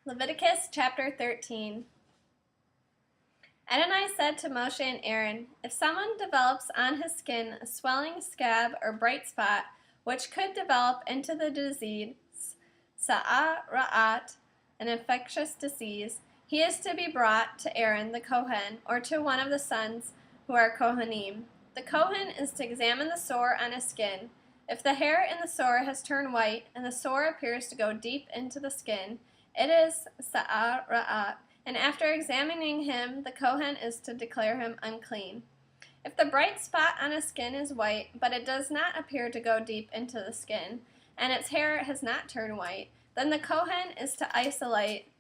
Leviticus chapter 13. Adonai said to Moshe and Aaron, "If someone develops on his skin a swelling, scab, or bright spot, which could develop into the disease, sa'at, an infectious disease, he is to be brought to Aaron the Kohen, or to one of the sons who are Kohanim. The Kohen is to examine the sore on his skin. If the hair in the sore has turned white, and the sore appears to go deep into the skin, it is sa'at, and after examining him, the Kohen is to declare him unclean. If the bright spot on his skin is white, but it does not appear to go deep into the skin, and its hair has not turned white, then the Kohen is to isolate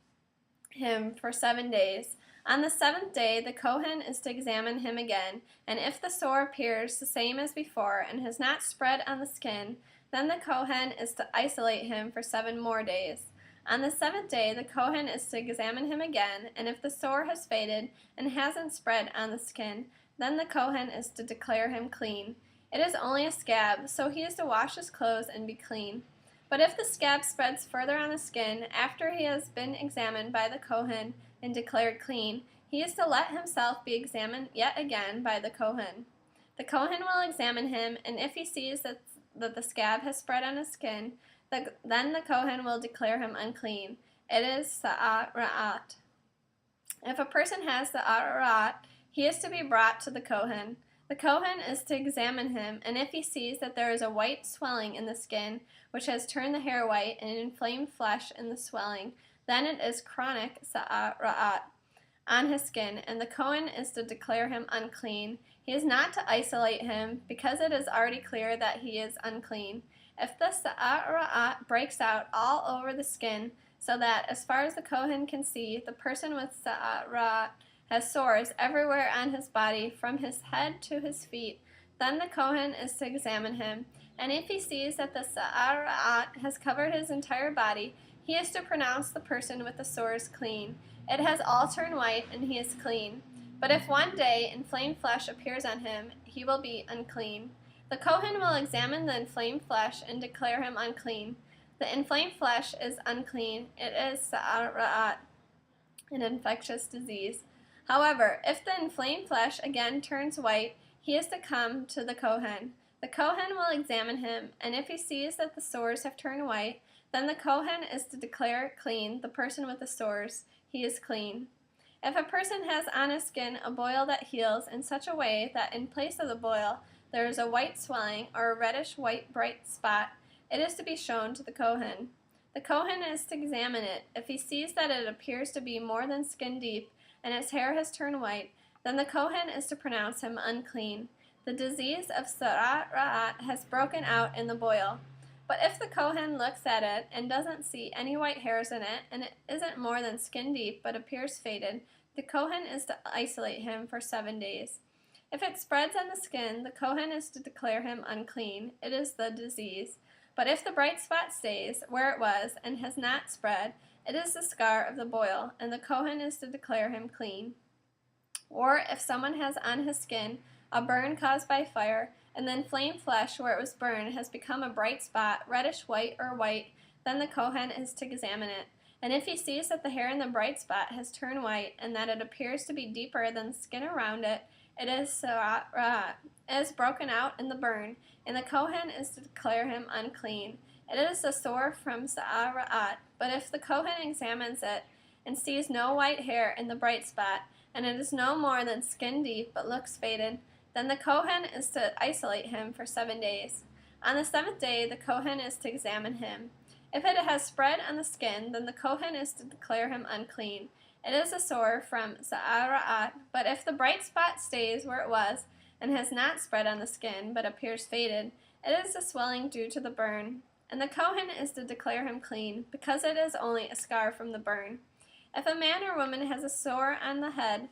him for 7 days. On the 7th day, the Kohen is to examine him again, and if the sore appears the same as before and has not spread on the skin, then the Kohen is to isolate him for 7 more days. On the 7th day, the Kohen is to examine him again, and if the sore has faded and hasn't spread on the skin, then the Kohen is to declare him clean. It is only a scab, so he is to wash his clothes and be clean. But if the scab spreads further on the skin after he has been examined by the Kohen and declared clean, he is to let himself be examined yet again by the Kohen. The Kohen will examine him, and if he sees that the scab has spread on his skin, then the Kohen will declare him unclean. It is sa'at. If a person has sa'at, he is to be brought to the Kohen. The Kohen is to examine him, and if he sees that there is a white swelling in the skin, which has turned the hair white, and inflamed flesh in the swelling, then it is chronic sa'at on his skin, and the Kohen is to declare him unclean. He is not to isolate him, because it is already clear that he is unclean. If the sa'at breaks out all over the skin, so that, as far as the Kohen can see, the person with sa'at has sores everywhere on his body, from his head to his feet, then the Kohen is to examine him, and if he sees that the sa'at has covered his entire body, he is to pronounce the person with the sores clean. It has all turned white, and he is clean. But if one day inflamed flesh appears on him, he will be unclean. The Kohen will examine the inflamed flesh and declare him unclean. The inflamed flesh is unclean. It is sa'at, an infectious disease. However, if the inflamed flesh again turns white, he is to come to the Kohen. The Kohen will examine him, and if he sees that the sores have turned white, then the Kohen is to declare clean the person with the sores. He is clean. If a person has on his skin a boil that heals in such a way that in place of the boil there is a white swelling or a reddish-white bright spot, it is to be shown to the Kohen. The Kohen is to examine it. If he sees that it appears to be more than skin deep, and his hair has turned white, then the Kohen is to pronounce him unclean. The disease of sa'at has broken out in the boil. But if the Kohen looks at it and doesn't see any white hairs in it, and it isn't more than skin deep but appears faded, the Kohen is to isolate him for 7 days. If it spreads on the skin, the Kohen is to declare him unclean. It is the disease. But if the bright spot stays where it was and has not spread, it is the scar of the boil, and the Kohen is to declare him clean. Or if someone has on his skin a burn caused by fire, and the inflamed flesh where it was burned has become a bright spot, reddish white or white, then the Kohen is to examine it. And if he sees that the hair in the bright spot has turned white, and that it appears to be deeper than the skin around it, it is sa'at. It is broken out in the burn, and the Kohen is to declare him unclean. It is a sore from sa'at. But if the Kohen examines it and sees no white hair in the bright spot, and it is no more than skin deep but looks faded, then the Kohen is to isolate him for 7 days. On the 7th day, the Kohen is to examine him. If it has spread on the skin, then the Kohen is to declare him unclean. It is a sore from sa'at. But if the bright spot stays where it was and has not spread on the skin but appears faded, it is a swelling due to the burn. And the Kohen is to declare him clean, because it is only a scar from the burn. If a man or woman has a sore on the head,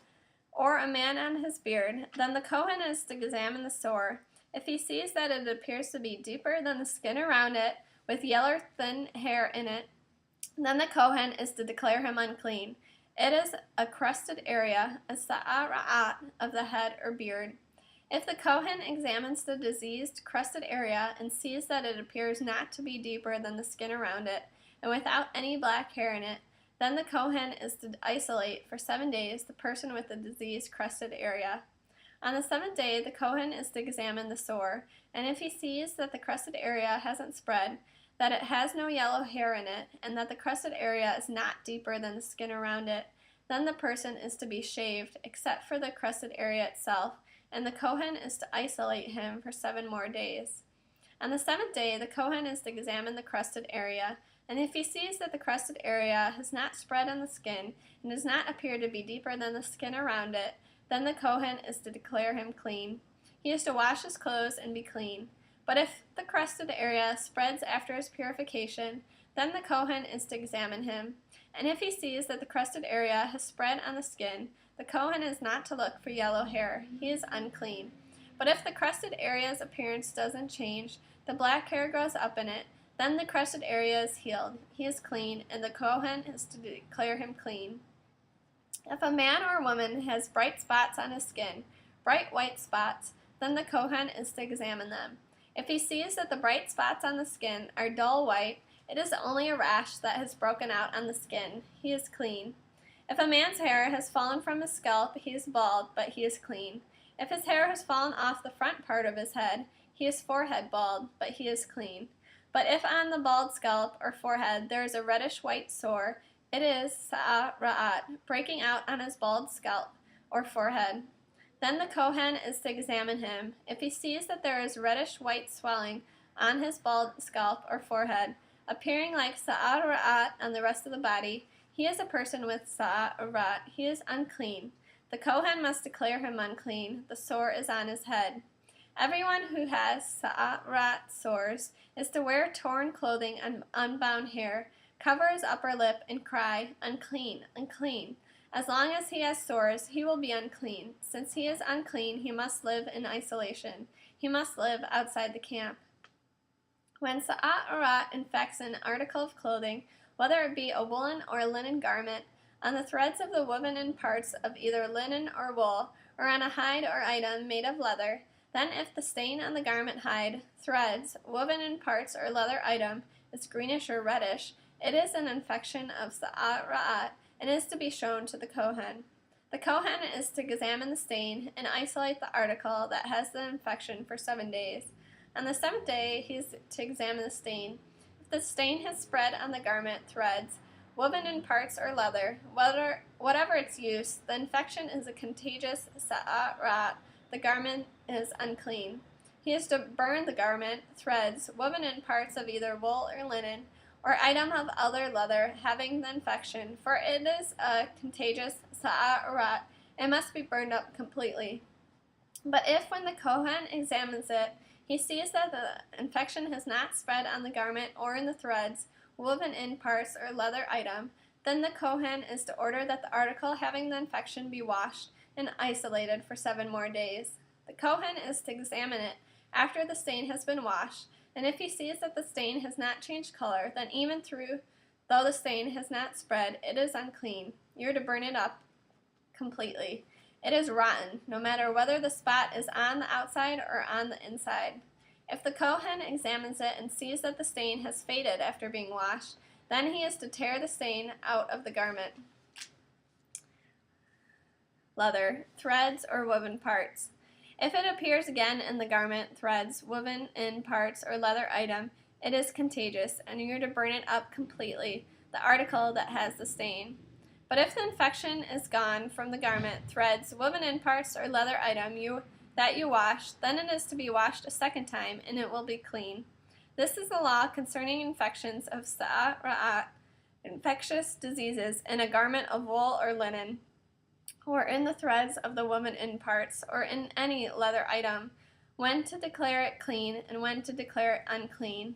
or a man on his beard, then the Kohen is to examine the sore. If he sees that it appears to be deeper than the skin around it, with yellow thin hair in it, then the Kohen is to declare him unclean. It is a crusted area, a sa'at of the head or beard. If the Kohen examines the diseased, crusted area and sees that it appears not to be deeper than the skin around it, and without any black hair in it, Then the Kohen is to isolate for 7 days the person with the disease-crusted area. On the 7th day, the Kohen is to examine the sore, and if he sees that the crusted area hasn't spread, that it has no yellow hair in it, and that the crusted area is not deeper than the skin around it, then the person is to be shaved, except for the crusted area itself, and the Kohen is to isolate him for 7 more days. On the 7th day, the Kohen is to examine the crusted area, and if he sees that the crusted area has not spread on the skin and does not appear to be deeper than the skin around it, then the Kohen is to declare him clean. He is to wash his clothes and be clean. But if the crusted area spreads after his purification, then the Kohen is to examine him. And if he sees that the crusted area has spread on the skin, the Kohen is not to look for yellow hair. He is unclean. But if the crusted area's appearance doesn't change, the black hair grows up in it, then the crusted area is healed. He is clean, and the Kohen is to declare him clean. If a man or a woman has bright spots on his skin, bright white spots, then the Kohen is to examine them. If he sees that the bright spots on the skin are dull white, it is only a rash that has broken out on the skin. He is clean. If a man's hair has fallen from his scalp, he is bald, but he is clean. If his hair has fallen off the front part of his head, he is forehead bald, but he is clean. But if on the bald scalp or forehead there is a reddish-white sore, it is sa'at, breaking out on his bald scalp or forehead. Then the Kohen is to examine him. If he sees that there is reddish-white swelling on his bald scalp or forehead, appearing like sa'at on the rest of the body, he is a person with sa'at. He is unclean. The Kohen must declare him unclean. The sore is on his head. Everyone who has sa'at sores is to wear torn clothing and unbound hair, cover his upper lip, and cry, "Unclean, unclean." As long as he has sores, he will be unclean. Since he is unclean, he must live in isolation. He must live outside the camp. When sa'at infects an article of clothing, whether it be a woolen or a linen garment, on the threads of the woven-in parts of either linen or wool, or on a hide or item made of leather, then if the stain on the garment hide, threads, woven-in parts, or leather item is greenish or reddish, it is an infection of sa'at and is to be shown to the Kohen. The Kohen is to examine the stain and isolate the article that has the infection for 7 days. On the 7th day, he is to examine the stain. If the stain has spread on the garment, threads, woven-in parts, or leather, whatever its use, the infection is a contagious sa'at. The garment is unclean. He is to burn the garment, threads, woven-in parts of either wool or linen, or item of other leather having the infection, for it is a contagious sa'at. It must be burned up completely. But if, when the Kohen examines it, he sees that the infection has not spread on the garment or in the threads, woven-in parts, or leather item, then the Kohen is to order that the article having the infection be washed and isolated for 7 more days. The Kohen is to examine it after the stain has been washed, and if he sees that the stain has not changed color, then even though the stain has not spread, it is unclean. You are to burn it up completely. It is rotten, no matter whether the spot is on the outside or on the inside. If the Kohen examines it and sees that the stain has faded after being washed, then he is to tear the stain out of the garment, leather, threads, or woven parts. If it appears again in the garment, threads, woven-in parts, or leather item, it is contagious, and you are to burn it up completely, the article that has the stain. But if the infection is gone from the garment, threads, woven-in parts, or leather item that you washed, then it is to be washed a second time, and it will be clean. This is the law concerning infections of sa'at, infectious diseases, in a garment of wool or linen, or in the threads of the woven-in parts, or in any leather item, when to declare it clean and when to declare it unclean.